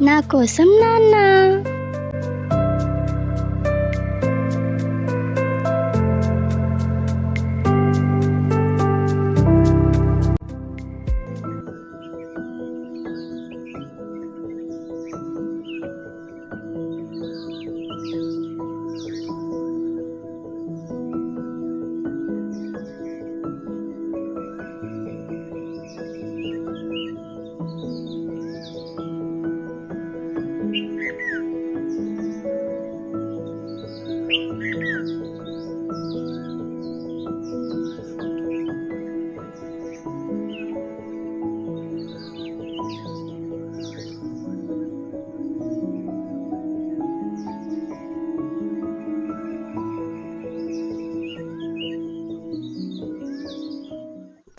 నా కోసం నాన్న.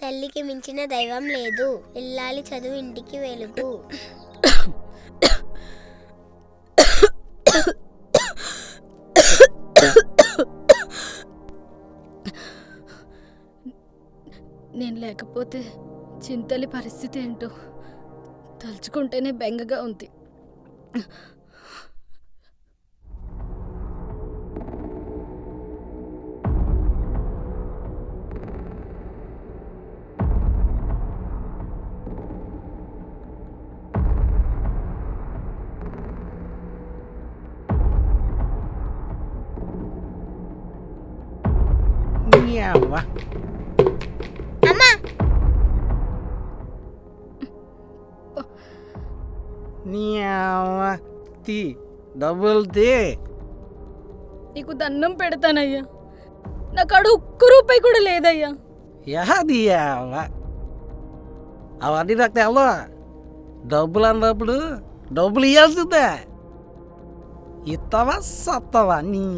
తల్లికి మించిన దైవం లేదు. ఇల్లాలి చదువు ఇంటికి వెలుగు. నేను లేకపోతే చింతలి పరిస్థితి ఏంటో తలుచుకుంటేనే బెంగగా ఉంది. అమ్మా అమ్మా, నీ అవ్వ తీ డబ్బులు తీ. నీకు దండం పెడతానయ్యా, నా కాడ ఒక్క రూపాయి కూడా లేదయ్యా. యాది అవ్వ అవన్నీ నాకు తెలవా. డబ్బులు అన్నప్పుడు డబ్బులు ఇవ్వాల్సిందే. ఇస్తావా సత్తావా నీ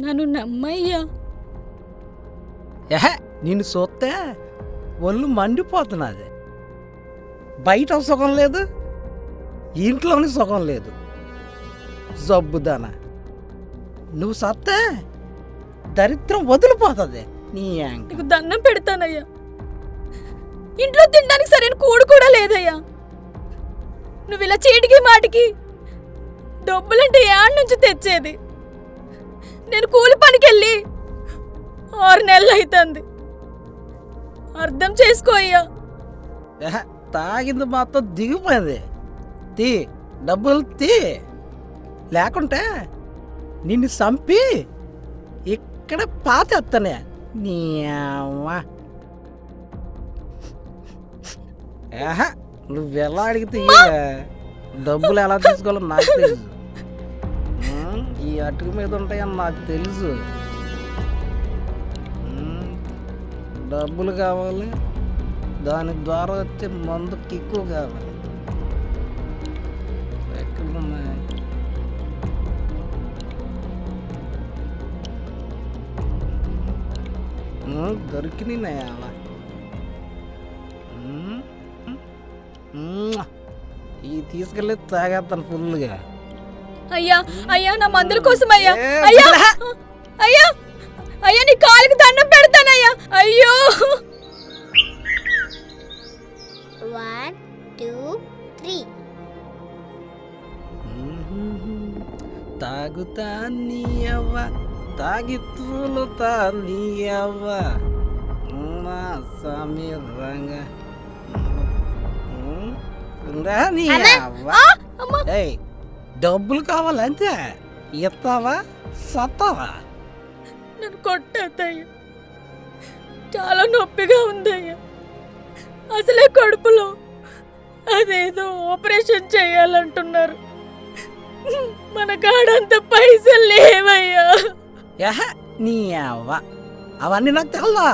నన్ను నమ్మయ్యా. నిన్ను చూస్తే ఒళ్ళు మండిపోతున్నది. బయట సుఖం లేదు, ఇంట్లోని సుఖం లేదు. జబ్బుదానా నువ్వు సత్తే దరిద్రం వదిలిపోతుంది. నీ నీకు దండం పెడతానయ్యా, ఇంట్లో తినడానికి సరైన కూడు కూడా లేదయ్యా. నువ్వు ఇలా చీటికి మాటికి డబ్బులంటే ఏడు నుంచి తెచ్చేది? నేను కూలి పనికి వెళ్ళి 6 నెలలు అవుతుంది. అర్థం చేసుకో అయ్యా. తాగింది మొత్తం దిగిపోయింది. తీ డబ్బులు తీ, లేకుంటే నిన్ను చంపి ఇక్కడ పాతేస్తానే. నీ అవ్వ నువ్వు ఎలా అడిగితే డబ్బులు ఎలా తీసుకోవాలో నాకు తెలుసు. ఈ అటుకు మీద ఉంటాయని నాకు తెలుసు. డబ్బులు కావాలి, దాని ద్వారా వచ్చే మందు కిక్కు కావాలి. ఎక్కడున్నాయి? దొరికినాయి అలా. ఈ తీసుకెళ్ళి తాగేస్తాను ఫుల్గా. అయ్యా అయ్యా, నా మందుల కోసం అయ్యా. అయ్యా అయ్యా అయ్యా, నీ కాలుకి దండం పెడతానయ్యా. అయ్యో 1 2 3. తాగుతా నీ అవ్వ, తాగితూలుతా నీ అవ్వ నా స్వామి రంగ నీ అవ్వ. ఏయ్, డబ్బులు కావాలంతే. ఇస్తావా సత్తావా? నన్ను కొట్టద్దయ్యా, చాలా నొప్పిగా ఉందయ్యా. అసలే కడుపులో అదేదో ఆపరేషన్ చేయాలంటున్నారు. మన కాడంత పైసలు లేవయ్యా. నీ అవ్వ అవన్నీ నాకు తెలవా.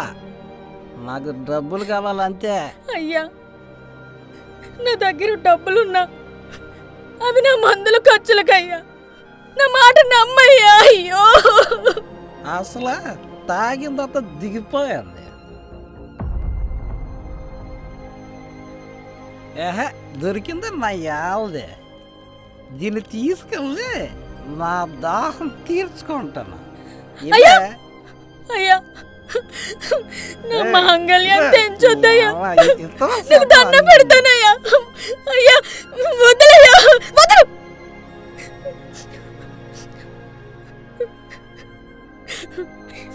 నాకు డబ్బులు కావాలంతే. అయ్యా, నా దగ్గర డబ్బులున్నా అవి నా మందుల ఖర్చులకయ్యా. నా మాట నమ్మయ్యా. అయ్యో అసలు తాగిన తర్వాత దిగిపోయింది. దొరికింది నా యావదే. దీన్ని తీసుకెళ్ళి నా దాహం తీర్చుకుంటాను. అయ్యా అయ్యా నా మాంగళ్యం తెంచొద్దయ్యా, అవ్వ, ఇస్తావా నీకు దండం చెప్పవా? పెడతానయ్యా. అయ్యా వదలయ్యా, వదలు.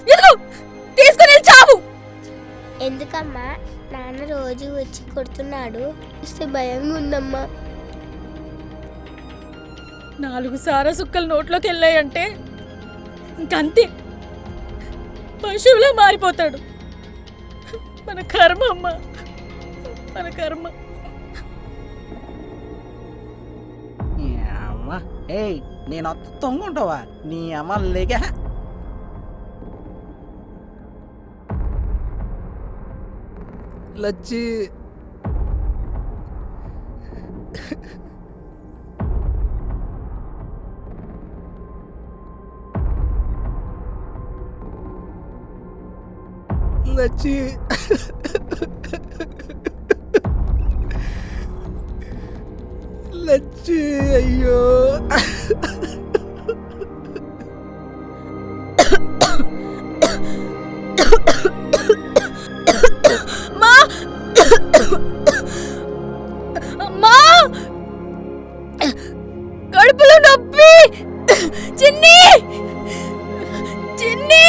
ఇదిగో తీసుకుని వెళ్ళి చావు. ఎందుకమ్మా నాన్న రోజు వచ్చి కొడుతున్నాడు? చూస్తే భయంగా ఉందమ్మా. 4 సారా సుక్కలు నోట్లోకి వెళ్ళాయంటే ఇంకంతే, పశువులా మారిపోతాడు. మన కర్మ అమ్మ, మన కర్మ. నీ అమ్మ, ఏయ్ నేను తొంగుంటావా నీ అమ్మ లేక. లచ్చి లచ్చి లచ్చి అయ్యో అమ్మా, అమ్మా, కడుపులో నొప్పి. చిన్ని, చిన్ని.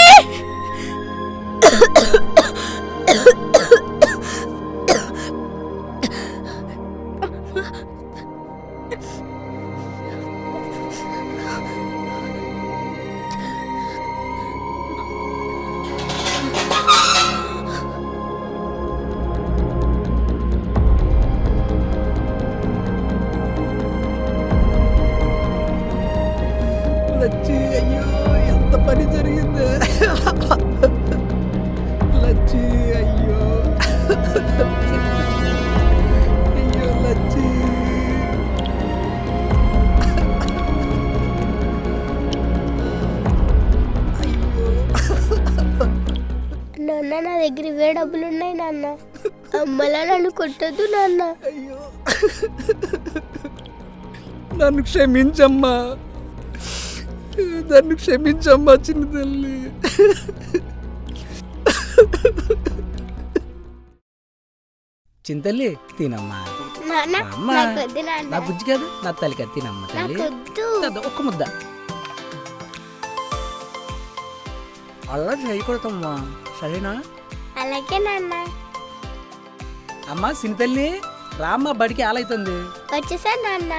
లచ్చి అయ్యో ఎంత పని జరిగింది. లచ్చి అయ్యో అయ్యో లచ్చి నాన్న నా దగ్గర ఇవే డబ్బులు ఉన్నాయి నాన్న. అమ్మలా నన్ను కొట్టద్దు నాన్న. అయ్యో నన్ను క్షమించమ్మా, నన్ను క్షమించమ్మా చిన్న తల్లి. చింతల్లి తినమ్మా. నాన్న అమ్మా, నాకు వద్దు నా నాన్న, బుజ్జి కాదు నా తల్లి కాదు, తినమ్మా తల్లి. నాకు వద్దు. వద్దు, ఒక్క ముద్ద. అలా చేయకూడదమ్మా, సరేనా? అలాగే నాన్న. అమ్మా సింతల్లి రామ్మ, బడికి ఆలైతుంది. వచ్చేసా నాన్న.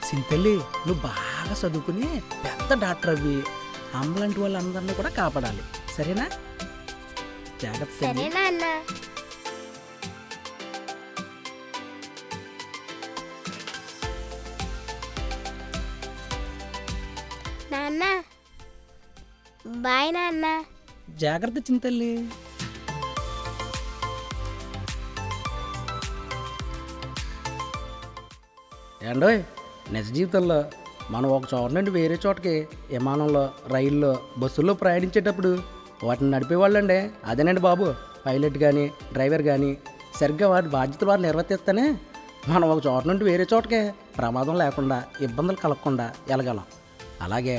సింతల్లి నువ్వు బాగా చదువుకుని పెద్ద డాక్టర్ అవి అమ్మలాంటి వాళ్ళందరినీ కూడా కాపాడాలి, సరేనా? జాగ్రత్త సరే తల్లి. నాన్న. నాన్న బాయ్ నాన్న. జాగ్రత్త చింతల్లి. ఏండోయ్, నిజ జీవితంలో మనం ఒక చోట నుండి వేరే చోటకి విమానంలో, రైల్లో, బస్సుల్లో ప్రయాణించేటప్పుడు వాటిని నడిపేవాళ్ళండి అదేనండి బాబు పైలట్ కానీ డ్రైవర్ కానీ సరిగ్గా వాటి బాధ్యతలు వారు నిర్వర్తిస్తేనే మనం ఒక చోట నుండి వేరే చోటకి ప్రమాదం లేకుండా, ఇబ్బందులు కలగకుండా వెళ్ళగలం. అలాగే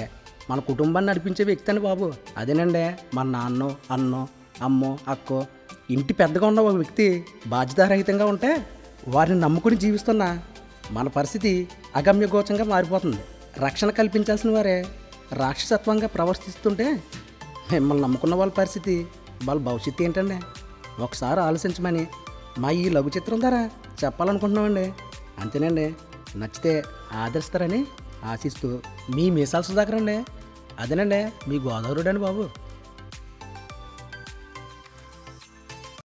మన కుటుంబాన్ని నడిపించే వ్యక్తి అండి బాబు అదేనండి మన నాన్నో, అన్నో, అమ్మో, అక్కో, ఇంటి పెద్దగా ఉన్న ఒక వ్యక్తి బాధ్యతారహితంగా ఉంటే వారిని నమ్ముకుని జీవిస్తున్న మన పరిస్థితి అగమ్యగోచంగా మారిపోతుంది. రక్షణ కల్పించాల్సిన వారే రాక్షసత్వంగా ప్రవర్తిస్తుంటే మిమ్మల్ని నమ్ముకున్న వాళ్ళ పరిస్థితి, వాళ్ళ భవిష్యత్తు ఏంటండి? ఒకసారి ఆలోచించమని మా ఈ లఘు చిత్రం ద్వారా చెప్పాలనుకుంటున్నామండి. అంతేనండి. నచ్చితే ఆదరిస్తారని ఆశిస్తూ మీ మీసాల సుధాకర్ అండి. అదేనండి మీ గోదావరుడు అండి బాబు.